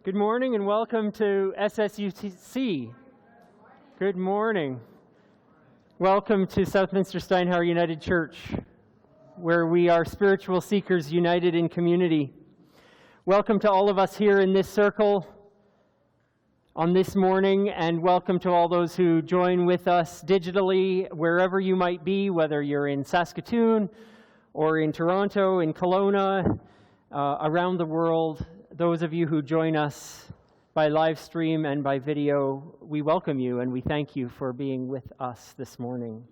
Good morning and welcome to SSUC. Good morning. Welcome to Southminster Steinhauer United Church, where we are spiritual seekers united in community. Welcome to all of us here in this circle on this morning, and welcome to all those who join with us digitally, wherever you might be, whether you're in Saskatoon or in Toronto, in Kelowna, around the world. Those of you who join us by live stream and by video, we welcome you and we thank you for being with us this morning.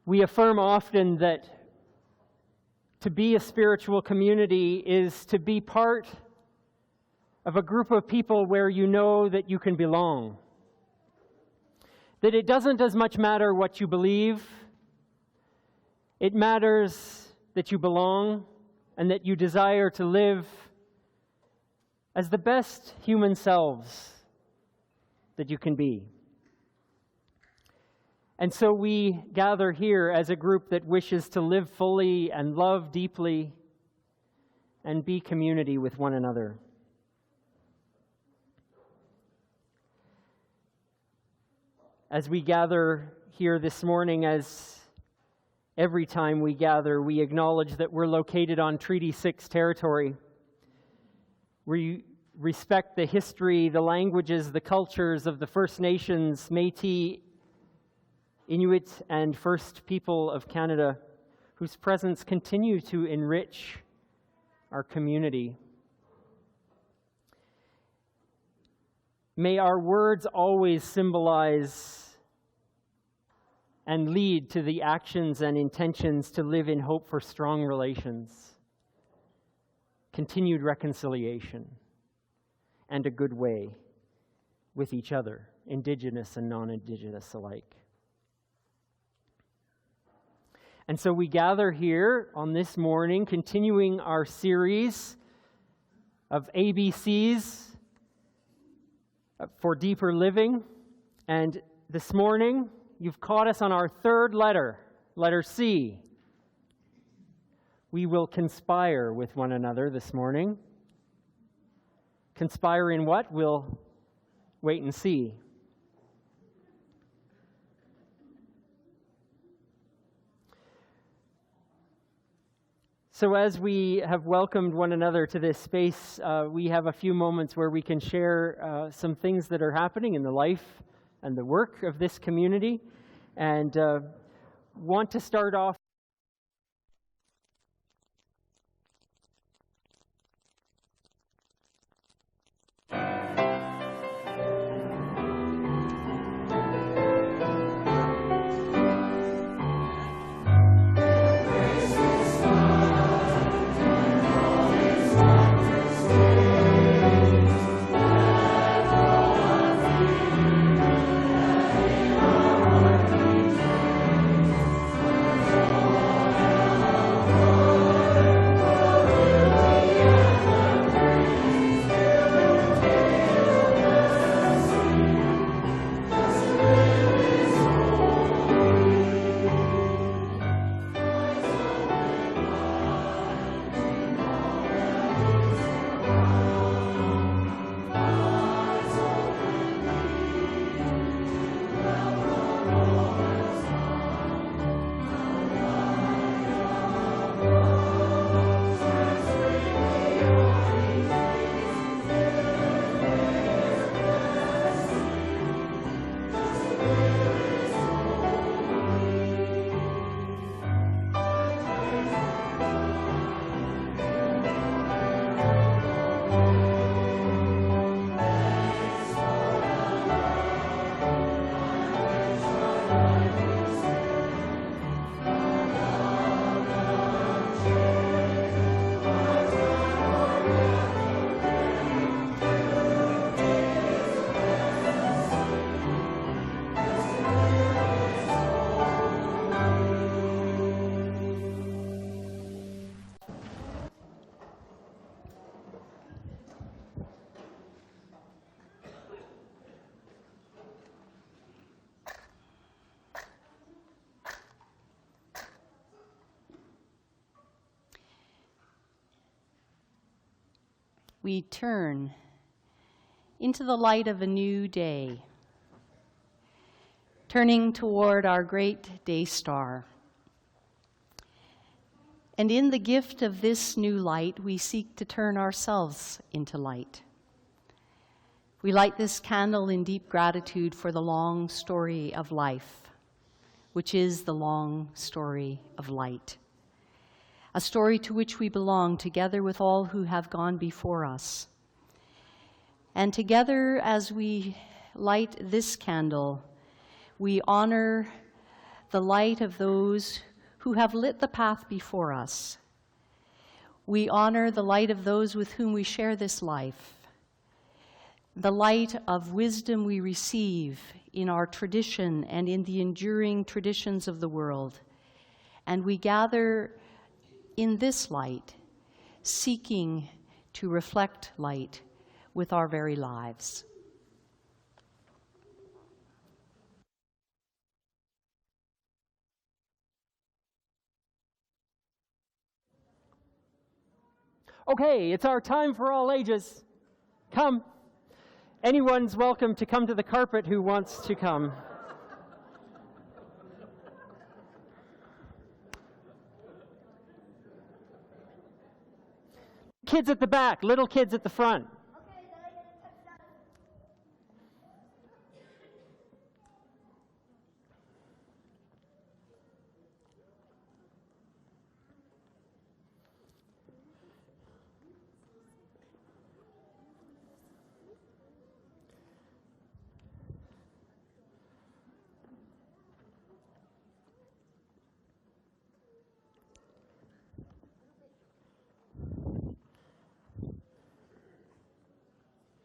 We affirm often that to be a spiritual community is to be part of a group of people where you know that you can belong. That it doesn't as much matter what you believe. It matters that you belong and that you desire to live as the best human selves that you can be. And so we gather here as a group that wishes to live fully and love deeply and be community with one another. As we gather here this morning, as every time we gather, we acknowledge that we're located on Treaty 6 territory. We respect the history, the languages, the cultures of the First Nations, Métis, Inuit, and First People of Canada, whose presence continue to enrich our community. May our words always symbolize and lead to the actions and intentions to live in hope for strong relations, continued reconciliation, and a good way with each other, Indigenous and non-Indigenous alike. And so we gather here on this morning, continuing our series of ABCs for deeper living. And this morning, you've caught us on our third letter, letter C. We will conspire with one another this morning. Conspire in what? We'll wait and see. So as we have welcomed one another to this space, we have a few moments where we can share some things that are happening in the life and the work of this community, and want to start off we turn into the light of a new day, turning toward our great day star. And in the gift of this new light, we seek to turn ourselves into light. We light this candle in deep gratitude for the long story of life, which is the long story of light, a story to which we belong together with all who have gone before us. And together, as we light this candle, we honor the light of those who have lit the path before us. We honor the light of those with whom we share this life, the light of wisdom we receive in our tradition and in the enduring traditions of the world. And we gather in this light, seeking to reflect light with our very lives. Okay, it's our time for all ages. Come. Anyone's welcome to come to the carpet who wants to come. Kids at the back, little kids at the front.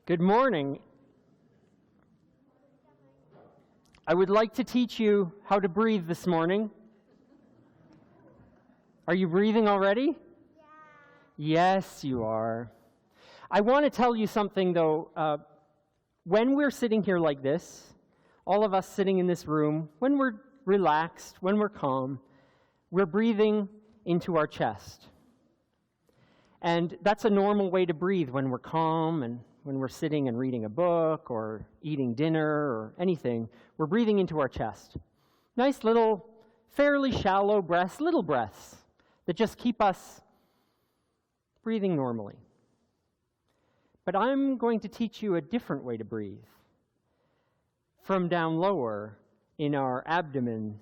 Good morning. I would like to teach you how to breathe this morning. Are you breathing already? Yeah. Yes, you are. I want to tell you something, though. When we're sitting here like this, all of us sitting in this room, when we're relaxed, when we're calm, we're breathing into our chest. And that's a normal way to breathe when we're calm and when we're sitting and reading a book or eating dinner or anything. We're breathing into our chest. Nice little, fairly shallow breaths, little breaths that just keep us breathing normally. But I'm going to teach you a different way to breathe. From down lower in our abdomen,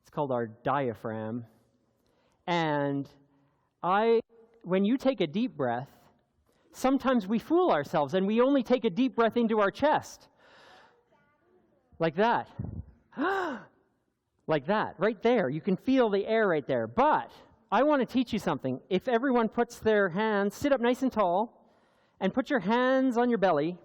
it's called our diaphragm. And when you take a deep breath, sometimes we fool ourselves and we only take a deep breath into our chest. Like that. Like that, right there. You can feel the air right there. But I want to teach you something. If everyone puts their hands, sit up nice and tall, and put your hands on your belly.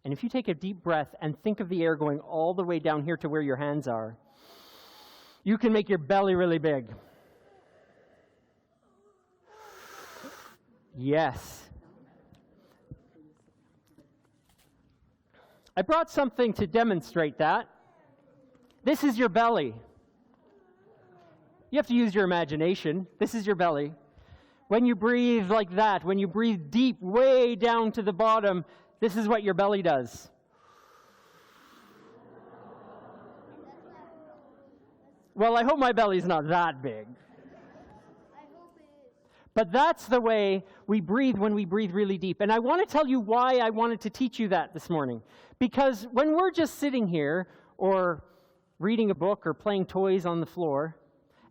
And if you take a deep breath and think of the air going all the way down here to where your hands are, you can make your belly really big. Yes. I brought something to demonstrate that. This is your belly. You have to use your imagination. This is your belly. When you breathe like that, when you breathe deep, way down to the bottom, this is what your belly does. Well, I hope my belly's not that big. But that's the way we breathe when we breathe really deep. And I want to tell you why I wanted to teach you that this morning. Because when we're just sitting here or reading a book or playing toys on the floor,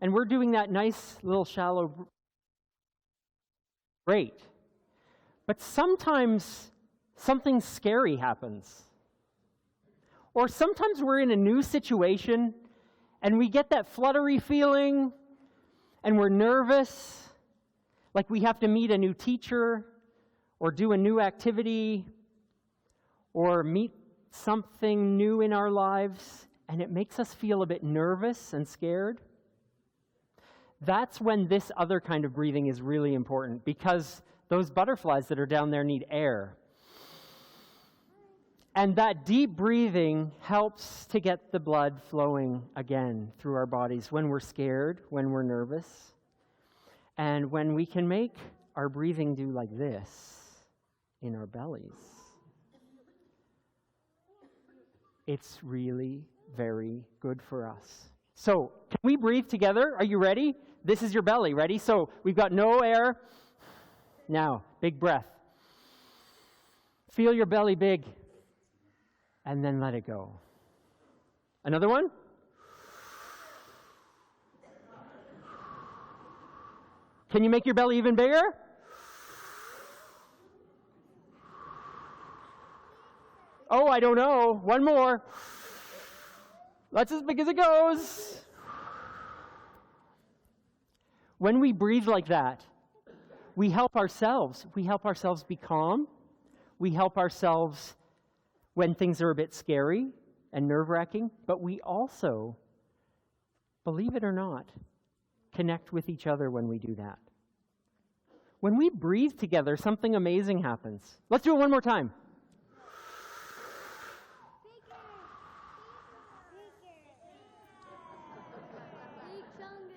and we're doing that nice little shallow, great. But sometimes something scary happens. Or sometimes we're in a new situation and we get that fluttery feeling, and we're nervous, like we have to meet a new teacher, or do a new activity, or meet something new in our lives, and it makes us feel a bit nervous and scared. That's when this other kind of breathing is really important, because those butterflies that are down there need air. And that deep breathing helps to get the blood flowing again through our bodies when we're scared, when we're nervous, and when we can make our breathing do like this in our bellies. It's really very good for us. So, can we breathe together? Are you ready? This is your belly. Ready? So, we've got no air. Now, big breath. Feel your belly big. And then let it go. Another one. Can you make your belly even bigger? Oh, I don't know. One more. That's as big as it goes. When we breathe like that, we help ourselves. We help ourselves be calm. We help ourselves when things are a bit scary and nerve-wracking. But we also, believe it or not, connect with each other when we do that. When we breathe together, something amazing happens. Let's do it one more time.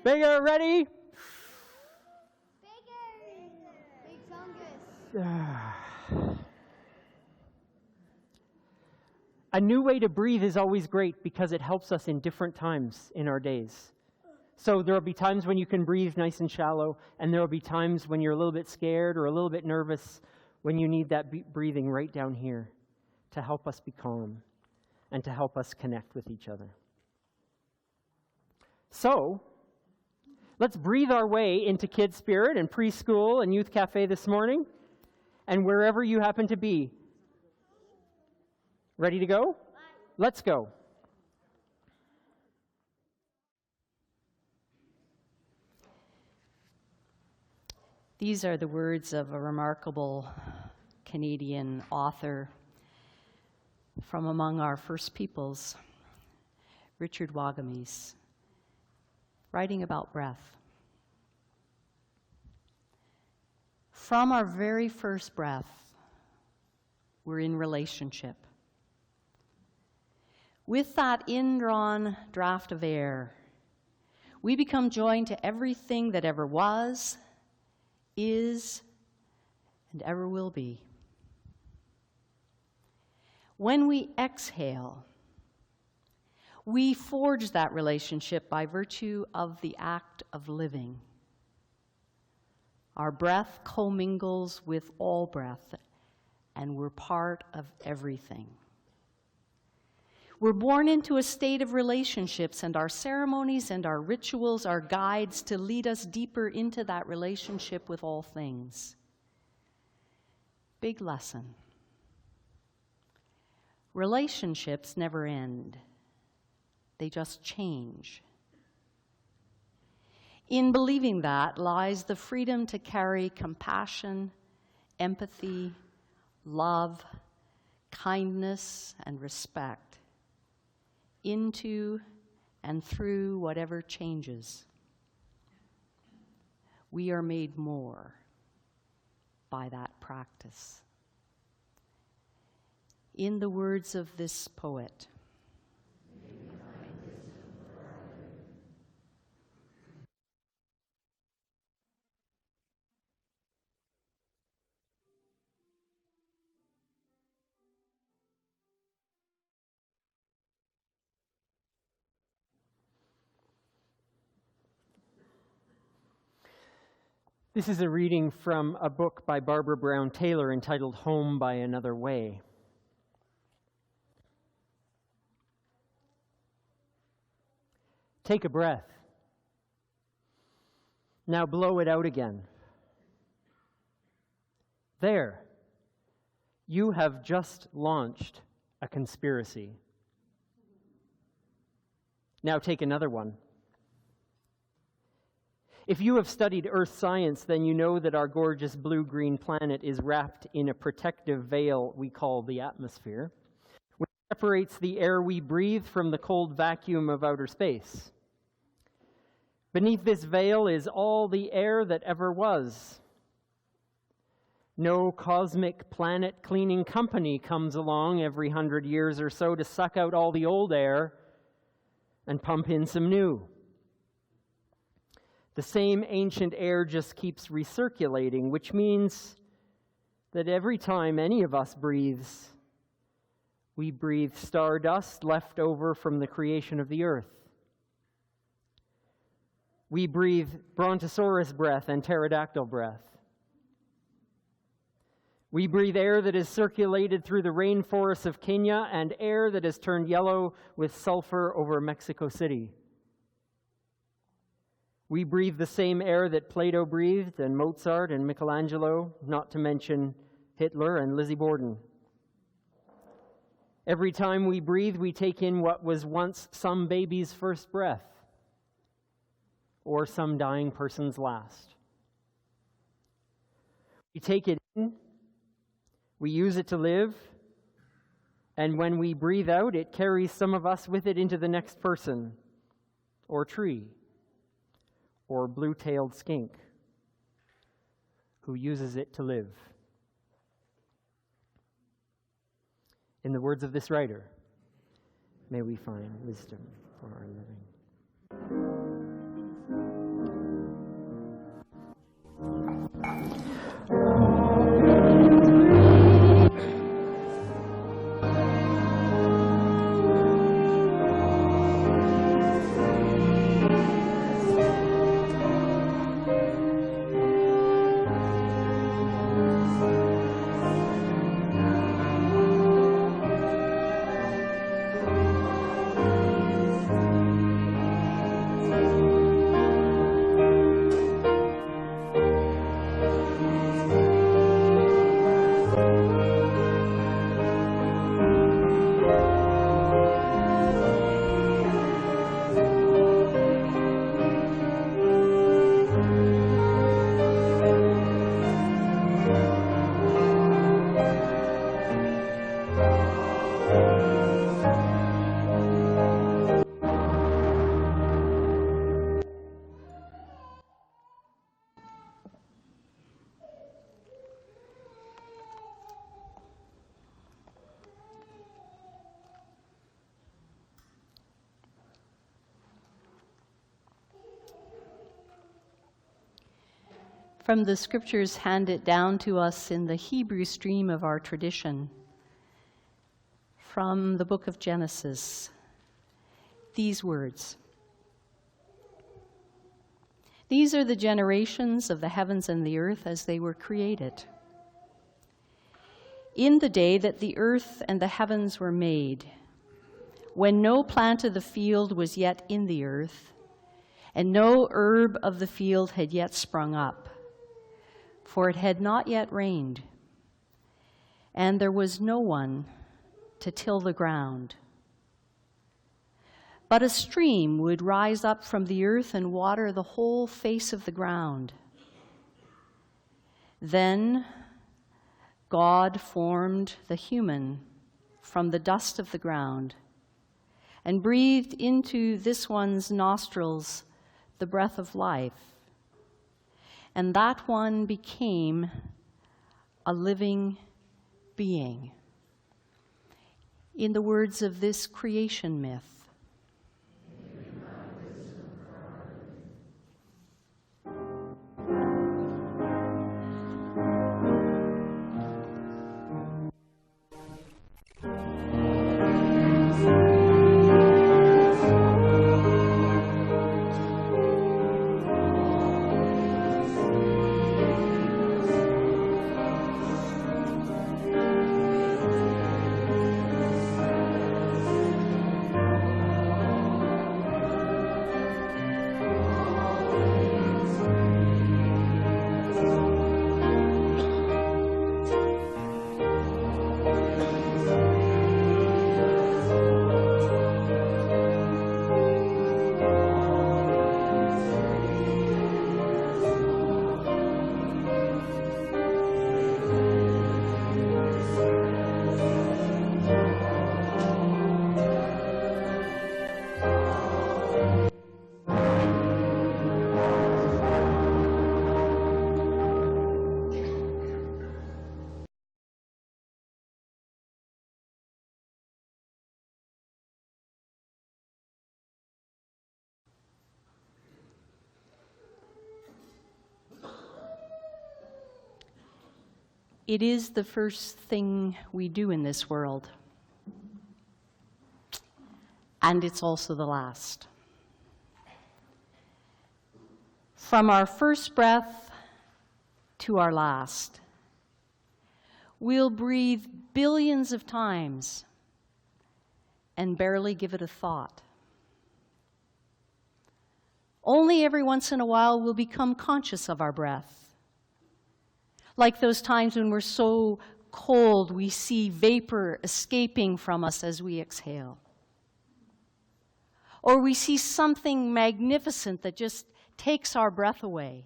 Bigger, ready? Big chungus. A new way to breathe is always great because it helps us in different times in our days. So there will be times when you can breathe nice and shallow, and there will be times when you're a little bit scared or a little bit nervous, when you need that breathing right down here to help us be calm and to help us connect with each other. So, let's breathe our way into Kids Spirit and preschool and Youth Cafe this morning, and wherever you happen to be. Ready to go? Let's go. These are the words of a remarkable Canadian author from among our First Peoples, Richard Wagamese, writing about breath. From our very first breath, we're in relationship. With that indrawn draft of air, we become joined to everything that ever was, is, and ever will be. When we exhale, we forge that relationship by virtue of the act of living. Our breath commingles with all breath, and we're part of everything. We're born into a state of relationships, and our ceremonies and our rituals are guides to lead us deeper into that relationship with all things. Big lesson. Relationships never end. They just change. In believing that lies the freedom to carry compassion, empathy, love, kindness, and respect into and through whatever changes. We are made more by that practice. In the words of this poet, this is a reading from a book by Barbara Brown Taylor entitled Home by Another Way. Take a breath. Now blow it out again. There. You have just launched a conspiracy. Now take another one. If you have studied Earth science, then you know that our gorgeous blue-green planet is wrapped in a protective veil we call the atmosphere, which separates the air we breathe from the cold vacuum of outer space. Beneath this veil is all the air that ever was. No cosmic planet cleaning company comes along every 100 years or so to suck out all the old air and pump in some new. The same ancient air just keeps recirculating, which means that every time any of us breathes, we breathe stardust left over from the creation of the earth. We breathe brontosaurus breath and pterodactyl breath. We breathe air that is circulated through the rainforests of Kenya and air that has turned yellow with sulfur over Mexico City. We breathe the same air that Plato breathed and Mozart and Michelangelo, not to mention Hitler and Lizzie Borden. Every time we breathe, we take in what was once some baby's first breath or some dying person's last. We take it in, we use it to live, and when we breathe out, it carries some of us with it into the next person, or tree, or blue-tailed skink, who uses it to live. In the words of this writer, may we find wisdom for our living. From the scriptures handed down to us in the Hebrew stream of our tradition, from the book of Genesis, these words. These are the generations of the heavens and the earth as they were created. In the day that the earth and the heavens were made, when no plant of the field was yet in the earth, and no herb of the field had yet sprung up, for it had not yet rained, and there was no one to till the ground. But a stream would rise up from the earth and water the whole face of the ground. Then God formed the human from the dust of the ground and breathed into this one's nostrils the breath of life. And that one became a living being. In the words of this creation myth, It is the first thing we do in this world. And it's also the last. From our first breath to our last, we'll breathe billions of times and barely give it a thought. Only every once in a while we'll become conscious of our breath. Like those times when we're so cold we see vapor escaping from us as we exhale. Or we see something magnificent that just takes our breath away.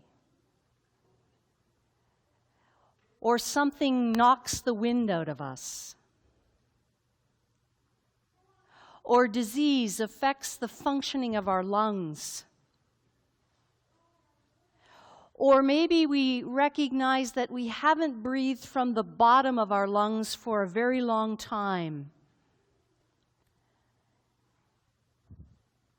Or something knocks the wind out of us. Or disease affects the functioning of our lungs. Or maybe we recognize that we haven't breathed from the bottom of our lungs for a very long time.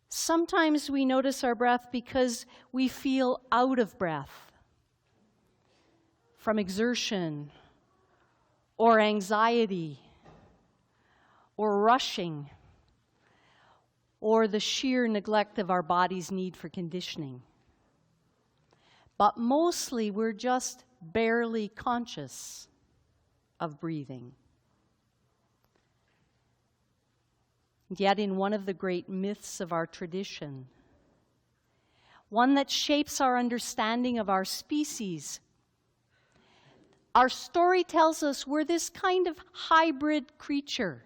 Sometimes we notice our breath because we feel out of breath from exertion or anxiety or rushing or the sheer neglect of our body's need for conditioning. But mostly we're just barely conscious of breathing. Yet in one of the great myths of our tradition, one that shapes our understanding of our species, our story tells us we're this kind of hybrid creature,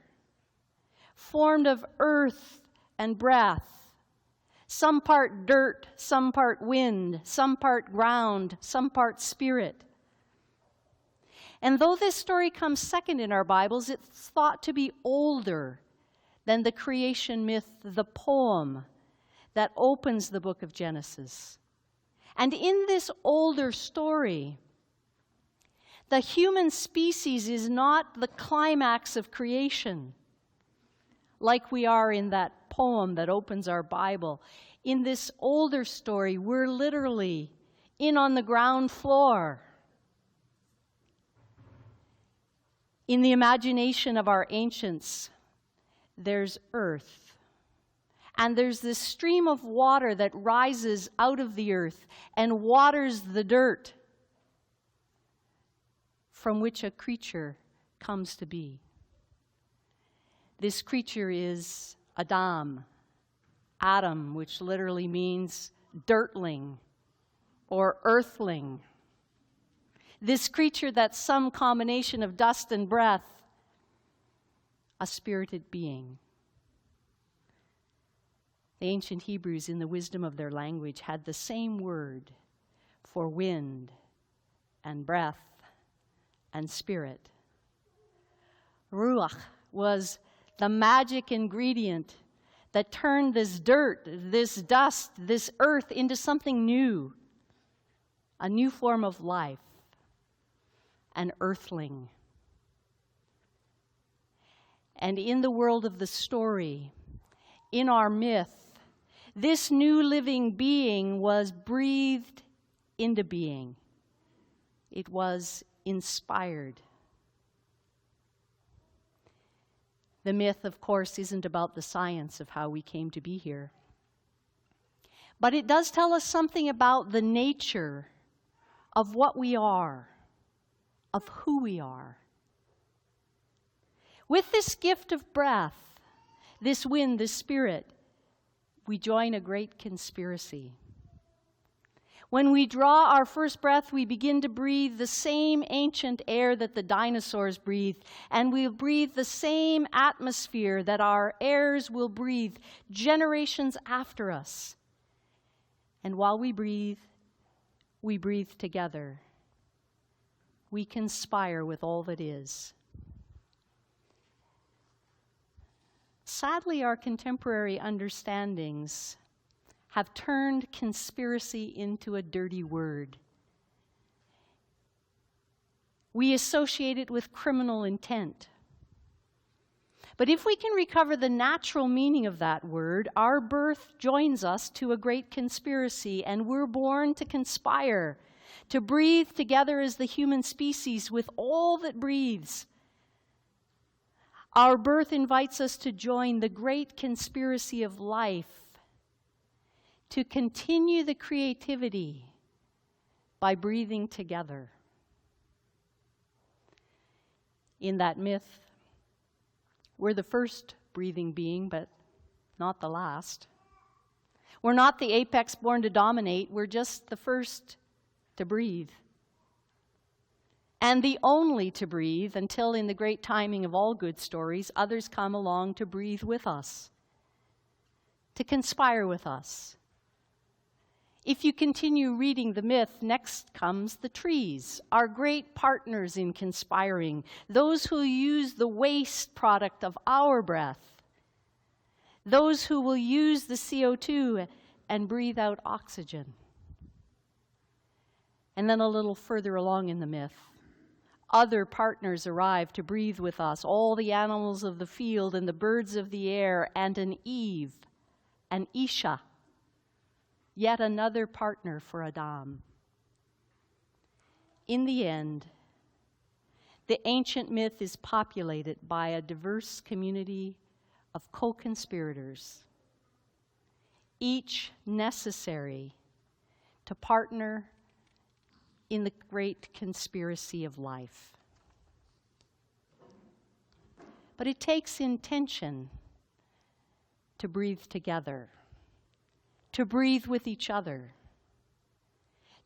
formed of earth and breath, some part dirt, some part wind, some part ground, some part spirit. And though this story comes second in our Bibles, it's thought to be older than the creation myth, the poem that opens the book of Genesis. And in this older story, the human species is not the climax of creation, like we are in that poem that opens our Bible. In this older story, we're literally in on the ground floor. In the imagination of our ancients, there's earth. And there's this stream of water that rises out of the earth and waters the dirt from which a creature comes to be. This creature is Adam, which literally means dirtling or earthling. This creature that's some combination of dust and breath, a spirited being. The ancient Hebrews, in the wisdom of their language, had the same word for wind and breath and spirit. Ruach was the magic ingredient that turned this dirt, this dust, this earth into something new, a new form of life, an earthling. And in the world of the story, in our myth, this new living being was breathed into being. It was inspired. The myth, of course, isn't about the science of how we came to be here. But it does tell us something about the nature of what we are, of who we are. With this gift of breath, this wind, this spirit, we join a great conspiracy. When we draw our first breath, we begin to breathe the same ancient air that the dinosaurs breathed, and we'll breathe the same atmosphere that our heirs will breathe generations after us. And while we breathe together. We conspire with all that is. Sadly, our contemporary understandings have turned conspiracy into a dirty word. We associate it with criminal intent. But if we can recover the natural meaning of that word, our birth joins us to a great conspiracy, and we're born to conspire, to breathe together as the human species with all that breathes. Our birth invites us to join the great conspiracy of life, to continue the creativity by breathing together. In that myth, we're the first breathing being, but not the last. We're not the apex born to dominate, we're just the first to breathe. And the only to breathe until, in the great timing of all good stories, others come along to breathe with us, to conspire with us. If you continue reading the myth, next comes the trees, our great partners in conspiring, those who use the waste product of our breath, those who will use the CO2 and breathe out oxygen. And then a little further along in the myth, other partners arrive to breathe with us, all the animals of the field and the birds of the air, and an Eve, an Isha, yet another partner for Adam. In the end, the ancient myth is populated by a diverse community of co-conspirators, each necessary to partner in the great conspiracy of life. But it takes intention to breathe together, to breathe with each other,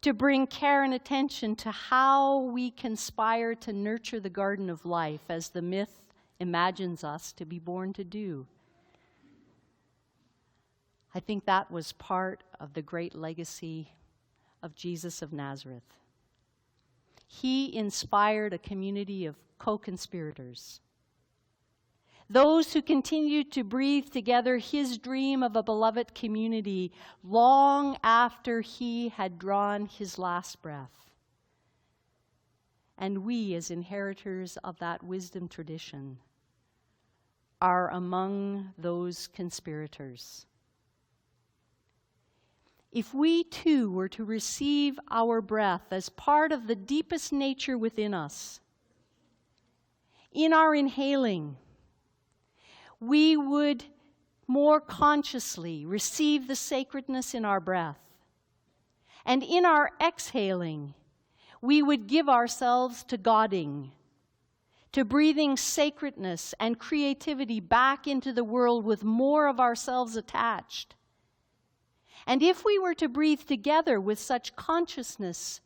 to bring care and attention to how we conspire to nurture the garden of life as the myth imagines us to be born to do. I think that was part of the great legacy of Jesus of Nazareth. He inspired a community of co-conspirators, those who continued to breathe together his dream of a beloved community long after he had drawn his last breath. And we, as inheritors of that wisdom tradition, are among those conspirators. If we too were to receive our breath as part of the deepest nature within us, in our inhaling, we would more consciously receive the sacredness in our breath. And in our exhaling, we would give ourselves to Godding, to breathing sacredness and creativity back into the world with more of ourselves attached. And if we were to breathe together with such consciousness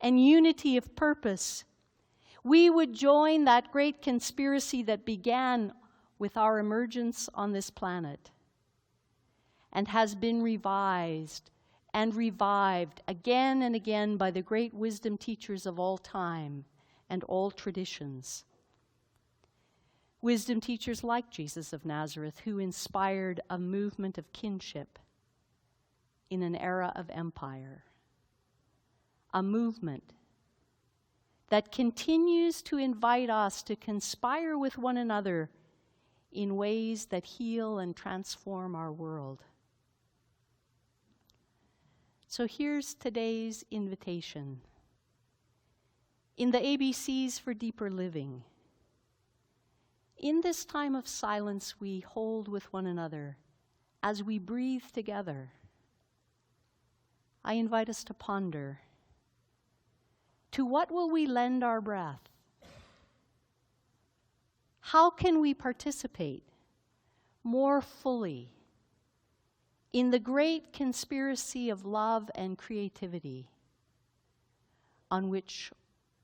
and unity of purpose, we would join that great conspiracy that began with our emergence on this planet and has been revised and revived again and again by the great wisdom teachers of all time and all traditions. Wisdom teachers like Jesus of Nazareth, who inspired a movement of kinship in an era of empire, a movement that continues to invite us to conspire with one another in ways that heal and transform our world. So here's today's invitation. In the ABCs for Deeper Living, in this time of silence we hold with one another as we breathe together, I invite us to ponder, to what will we lend our breath? How can we participate more fully in the great conspiracy of love and creativity on which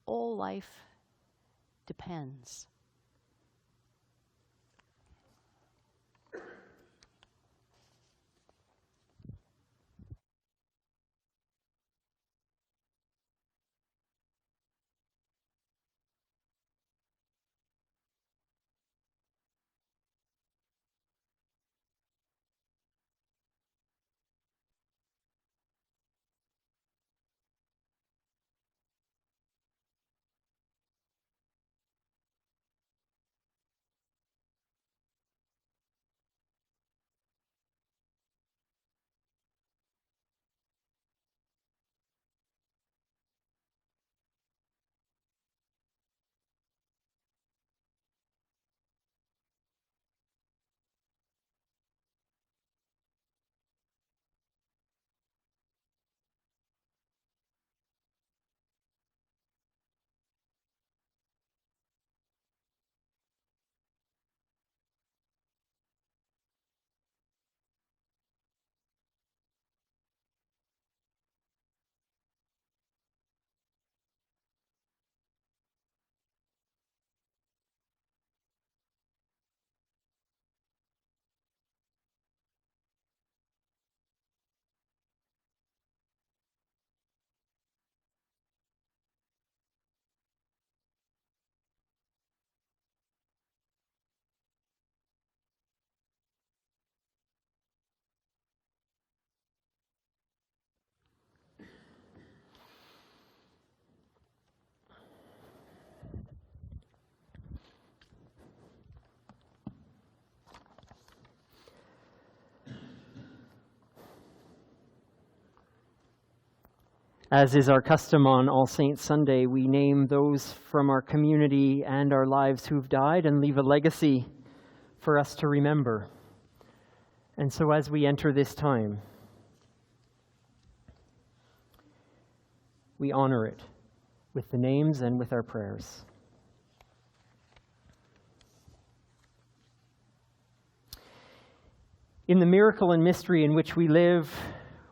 all life depends? As is our custom on All Saints Sunday, we name those from our community and our lives who've died and leave a legacy for us to remember. And so as we enter this time, we honor it with the names and with our prayers. In the miracle and mystery in which we live,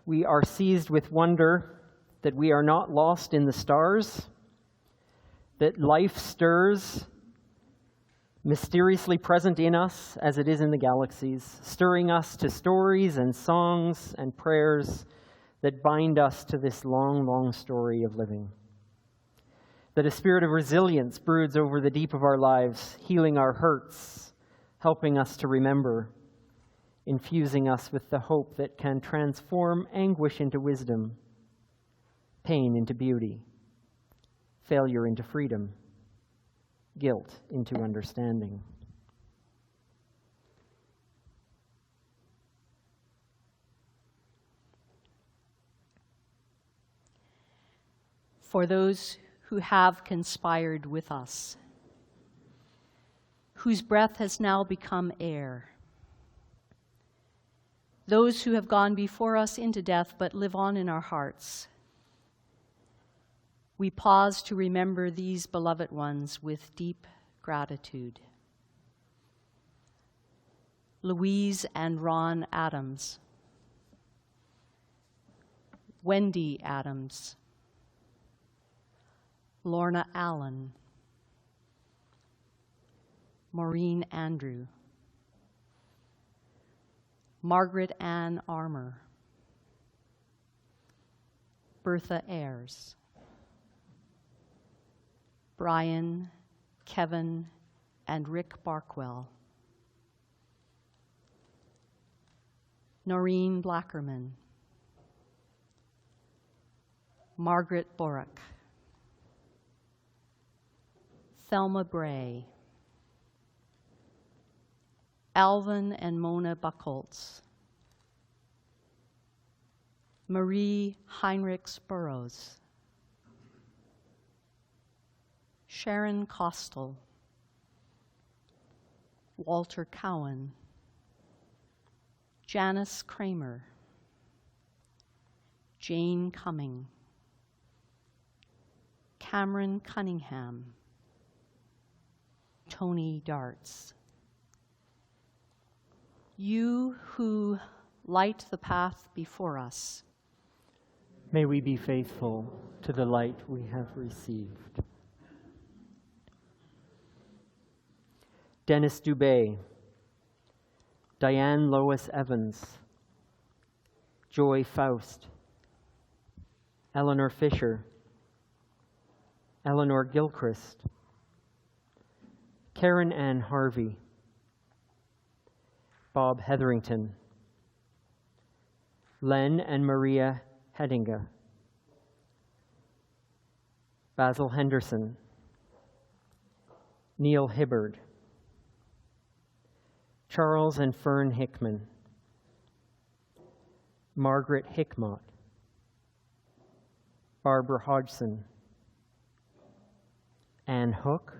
we are seized with wonder that we are not lost in the stars, that life stirs, mysteriously present in us as it is in the galaxies, stirring us to stories and songs and prayers that bind us to this long, long story of living. That a spirit of resilience broods over the deep of our lives, healing our hurts, helping us to remember, infusing us with the hope that can transform anguish into wisdom, pain into beauty, failure into freedom, guilt into understanding. For those who have conspired with us, whose breath has now become air, those who have gone before us into death but live on in our hearts, we pause to remember these beloved ones with deep gratitude. Louise and Ron Adams, Wendy Adams, Lorna Allen, Maureen Andrew, Margaret Ann Armour, Bertha Ayres, Brian, Kevin, and Rick Barkwell, Noreen Blackerman, Margaret Borak, Thelma Bray, Alvin and Mona Buchholz, Marie Heinrichs Burrows, Sharon Kostel, Walter Cowan, Janice Kramer, Jane Cumming, Cameron Cunningham, Tony Darts. You who light the path before us, may we be faithful to the light we have received. Dennis Dubé, Diane Lois Evans, Joy Faust, Eleanor Fisher, Eleanor Gilchrist, Karen Ann Harvey, Bob Hetherington, Len and Maria Hedinga, Basil Henderson, Neil Hibbard, Charles and Fern Hickman, Margaret Hickmott, Barbara Hodgson, Anne Hook,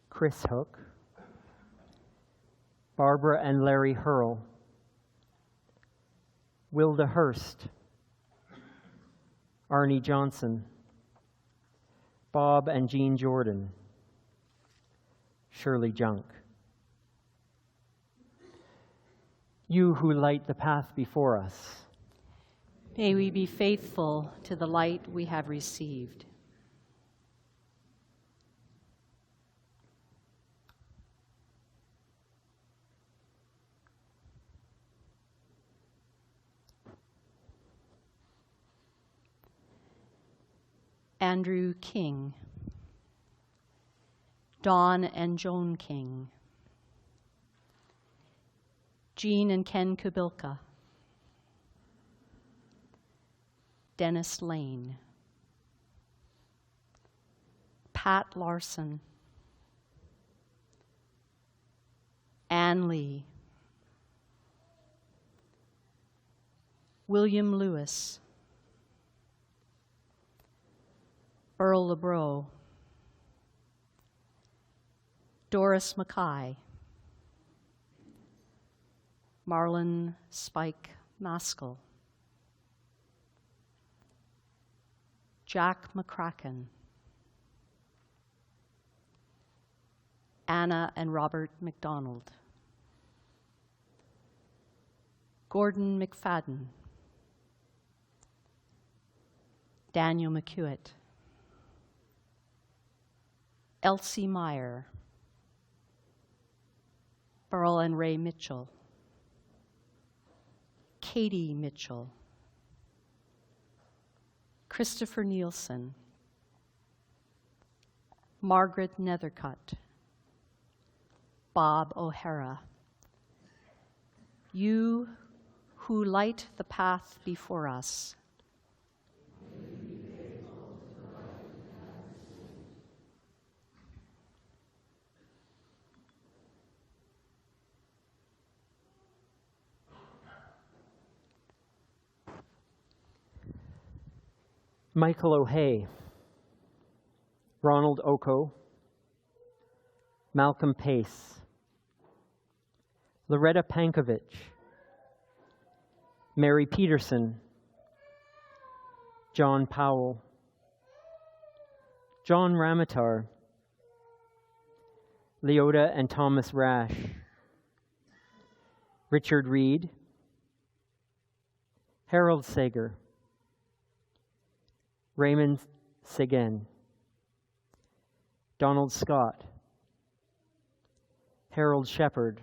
Chris Hook, Barbara and Larry Hurl, Wilda Hurst, Arnie Johnson, Bob and Jean Jordan, Shirley Junk. You who light the path before us, may we be faithful to the light we have received. Andrew King, Dawn and Joan King, Jean and Ken Kubilka, Dennis Lane, Pat Larson, Ann Lee, William Lewis, Earl LeBrow, Doris Mackay, Marlon Spike Maskell, Jack McCracken, Anna and Robert McDonald, Gordon McFadden, Daniel McHewett, Elsie Meyer, Burl and Ray Mitchell, Katie Mitchell, Christopher Nielsen, Margaret Nethercutt, Bob O'Hara, you who light the path before us. Michael O'Hay, Ronald Oko, Malcolm Pace, Loretta Pankovich, Mary Peterson, John Powell, John Ramatar, Leota and Thomas Rash, Richard Reed, Harold Sager, Raymond Seguin, Donald Scott, Harold Shepard,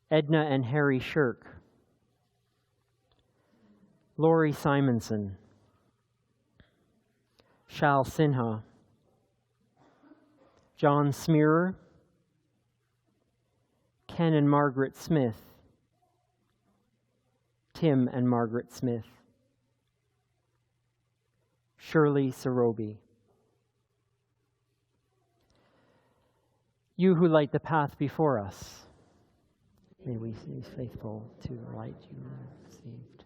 Edna and Harry Shirk, Laurie Simonson, Shal Sinha, John Smearer, Ken and Margaret Smith, Tim and Margaret Smith, Shirley Sorobi. You who light the path before us, may we be faithful to the light you received.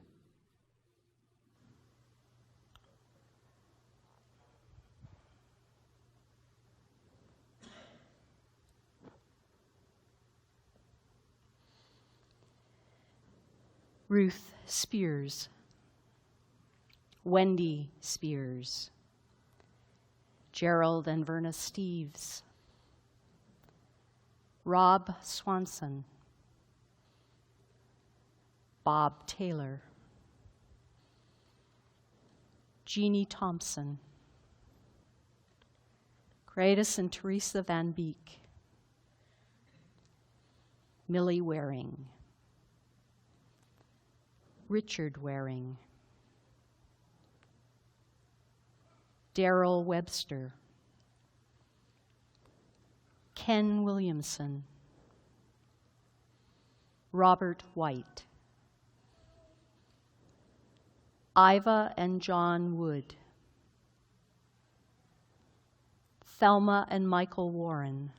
Ruth Spears, Wendy Spears, Gerald and Verna Steves, Rob Swanson, Bob Taylor, Jeannie Thompson, Gradis and Teresa Van Beek, Millie Waring, Richard Waring, Daryl Webster, Ken Williamson, Robert White, Iva and John Wood, Thelma and Michael Warren,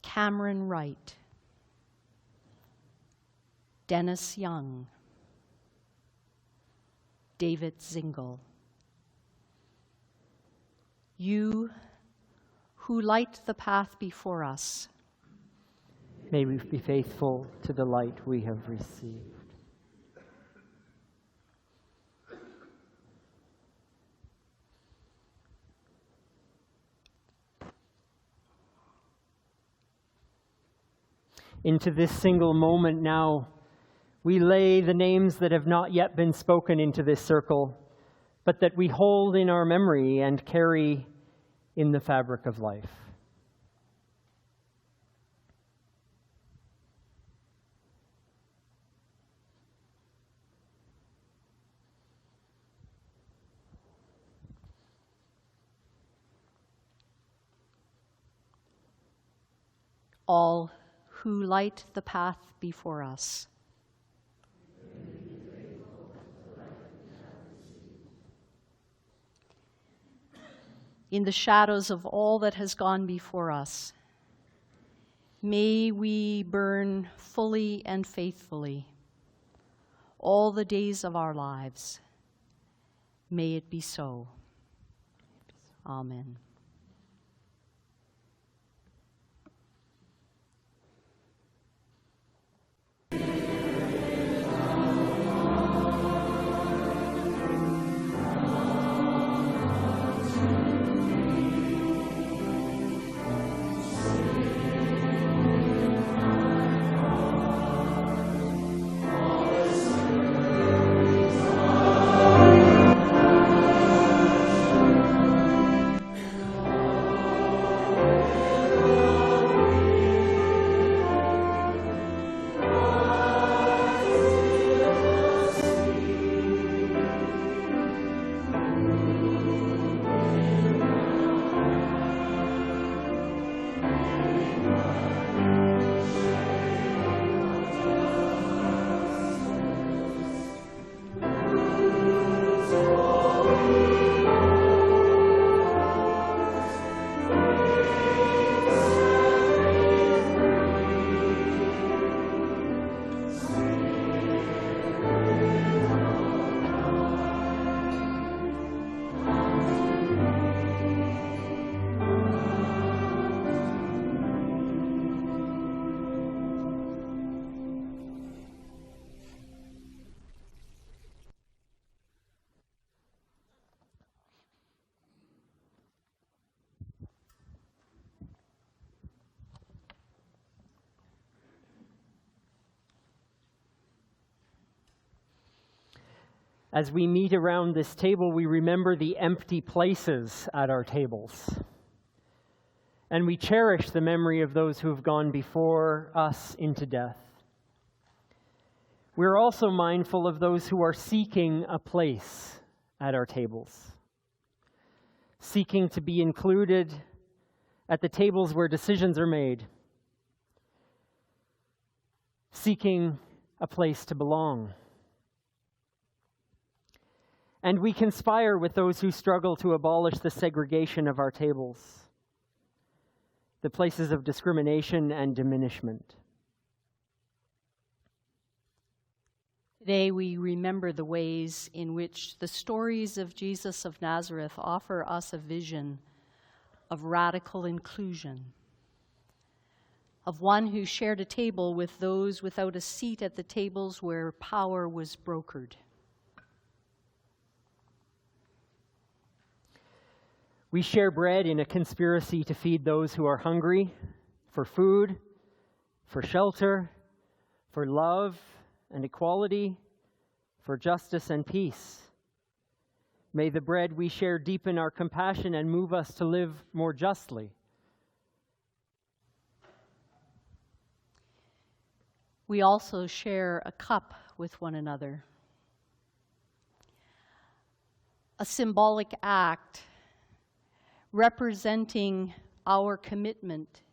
Cameron Wright, Dennis Young, David Zingle. You who light the path before us, May we be faithful to the light we have received. Into this single moment now, we lay the names that have not yet been spoken into this circle, but that we hold in our memory and carry in the fabric of life. all who light the path before us. In the shadows of all that has gone before us, may we burn fully and faithfully all the days of our lives, May it be so. Amen. As we meet around this table, we remember the empty places at our tables. And we cherish the memory of those who have gone before us into death. We're also mindful of those who are seeking a place at our tables, seeking to be included at the tables where decisions are made, seeking a place to belong. And we conspire with those who struggle to abolish the segregation of our tables, the places of discrimination and diminishment. Today we remember the ways in which the stories of Jesus of Nazareth offer us a vision of radical inclusion, of one who shared a table with those without a seat at the tables where power was brokered. We share bread in a conspiracy to feed those who are hungry for food, for shelter, for love and equality, for justice and peace. May the bread we share deepen our compassion and move us to live more justly. We also share a cup with one another, a symbolic act representing our commitment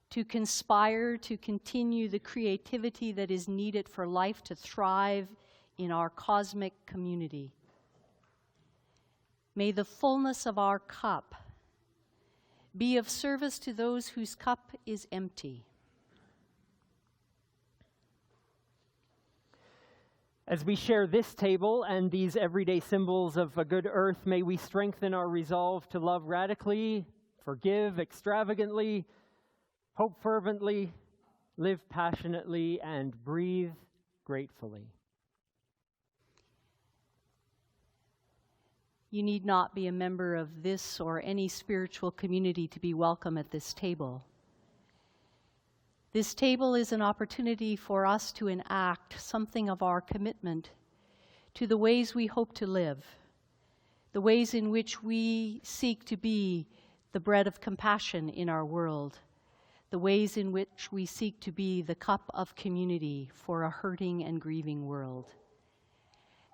to conspire to continue the creativity that is needed for life to thrive in our cosmic community. May the fullness of our cup be of service to those whose cup is empty. As we share this table and these everyday symbols of a good earth, may we strengthen our resolve to love radically, forgive extravagantly, hope fervently, live passionately, and breathe gratefully. You need not be a member of this or any spiritual community to be welcome at this table. This table is an opportunity for us to enact something of our commitment to the ways we hope to live, the ways in which we seek to be the bread of compassion in our world, the ways in which we seek to be the cup of community for a hurting and grieving world.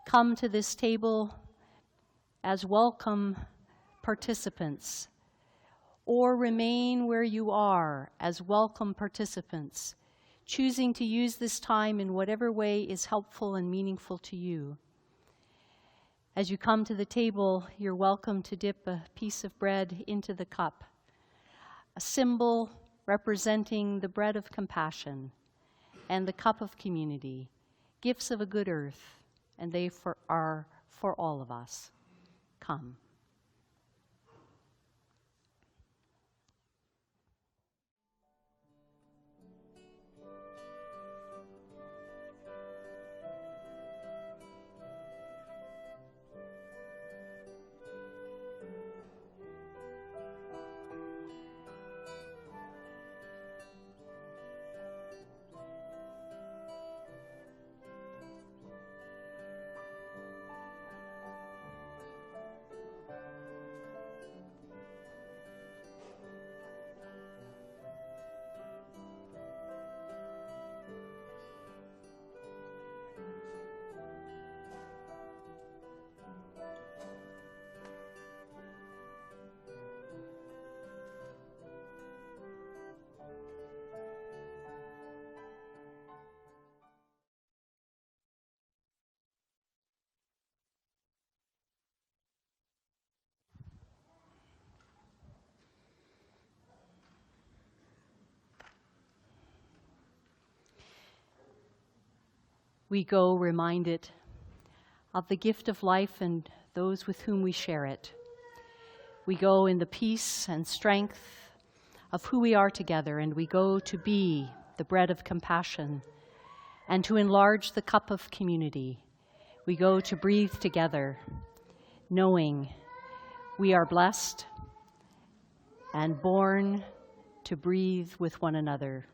Come to this table as welcome participants, or remain where you are as welcome participants, choosing to use this time in whatever way is helpful and meaningful to you. As you come to the table, you're welcome to dip a piece of bread into the cup, a symbol representing the bread of compassion and the cup of community, gifts of a good earth, and they are for all of us. Come. We go reminded of the gift of life and those with whom we share it. We go in the peace and strength of who we are together, and we go to be the bread of compassion and to enlarge the cup of community. We go to breathe together, knowing we are blessed and born to breathe with one another.